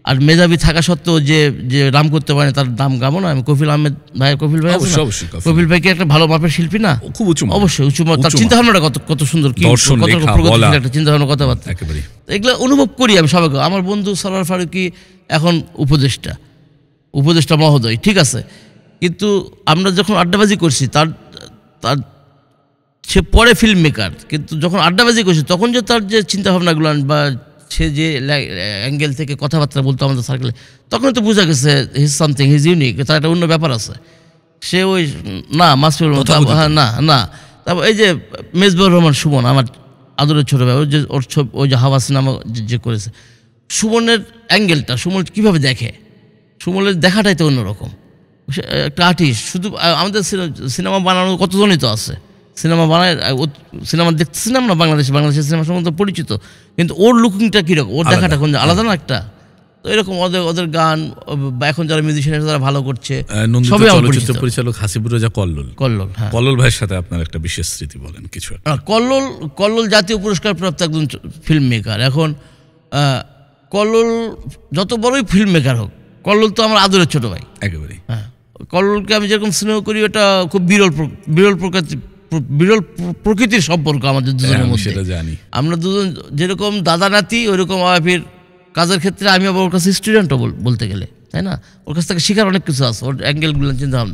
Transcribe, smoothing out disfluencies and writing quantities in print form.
আর মেধাবী থাকা সত্ত্বেও যে যে নাম করতে পারে তার নাম গাবো না আমি। কফিল আহমেদ ভাই, কফিল ভাই কফিল ভাই কি একটা ভালো মাপের শিল্পী না? খুব উঁচু, অবশ্যই উঁচু। তার চিন্তা ভাবনাটা কত কত সুন্দর, কি একটা চিন্তা ভাবনা, কথাবার্তা, এগুলো অনুভব করি আমি সবাইকে। আমার বন্ধু সরওয়ার ফারুকী এখন উপদেষ্টা মহোদয়, ঠিক আছে, কিন্তু আমরা যখন আড্ডাবাজি করছি তার তার সে পরে ফিল্ম মেকার, কিন্তু যখন আড্ডাবাজি করছি তখন যে তার যে চিন্তাভাবনাগুলো বা সে যে অ্যাঙ্গেল থেকে কথাবার্তা বলতো আমাদের সার্কেলে, তখন তো বোঝা গেছে হিজ সামথিং, হিজ ইউনিক, তার একটা অন্য ব্যাপার আছে। সে ওই না মাসফিউর, হ্যাঁ না না। তারপর এই যে মেজবাহুর রহমান সুমন, আমার আদরের ছোটো ভাই, ওই যে হাওয়া সিনেমা যে করেছে, সুমনের অ্যাঙ্গেলটা, সুমন কীভাবে দেখে, সুমনের দেখাটাই তো অন্যরকম। একটা আর্টিস্ট, শুধু আমাদের সিনেমা বানানোর কতজনই তো আছে, সিনেমা বানায়, সিনেমা দেখতেছিলাম না বাংলাদেশের সিনেমা সম্বন্ধে পরিচিত, কিন্তু ওর লুকিংটা কীরকম, ওর দেখাটা কোন আলাদা না একটা। তো এরকম ওদের গান বা এখন যারা মিউজিশিয়ান তারা ভালো করছে। সবাই চলচ্চিত্র পরিচালক হাসিবুর রাজা কল্লোল, হ্যাঁ, কল্লোল ভাইয়ের সাথে আপনার একটা বিশেষ স্মৃতি বলেন কিছু। কল্লোল জাতীয় পুরস্কার প্রাপ্ত একজন ফিল্ম মেকার। এখন কল্লোল যত বড়ই ফিল্ম মেকার হোক, কল্লোল তো আমার আদরের ছোটো ভাই একেবারেই। হ্যাঁ, কল্লোলকে আমি যেরকম স্নেহ করি, ওটা খুব বিরল প্রকৃতির সম্পর্ক আমাদের দুজনের মধ্যে। আমরা দুজন যেরকম দাদা নাতি, ওইরকম আবির কাজের ক্ষেত্রে আমি আবার ওর কাছে স্টুডেন্টও বলতে গেলে, তাই না? ওর কাছ থেকে শেখার অনেক কিছু আছে, ওর অ্যাঙ্গেলগুলো চিন্তা ভাবনা।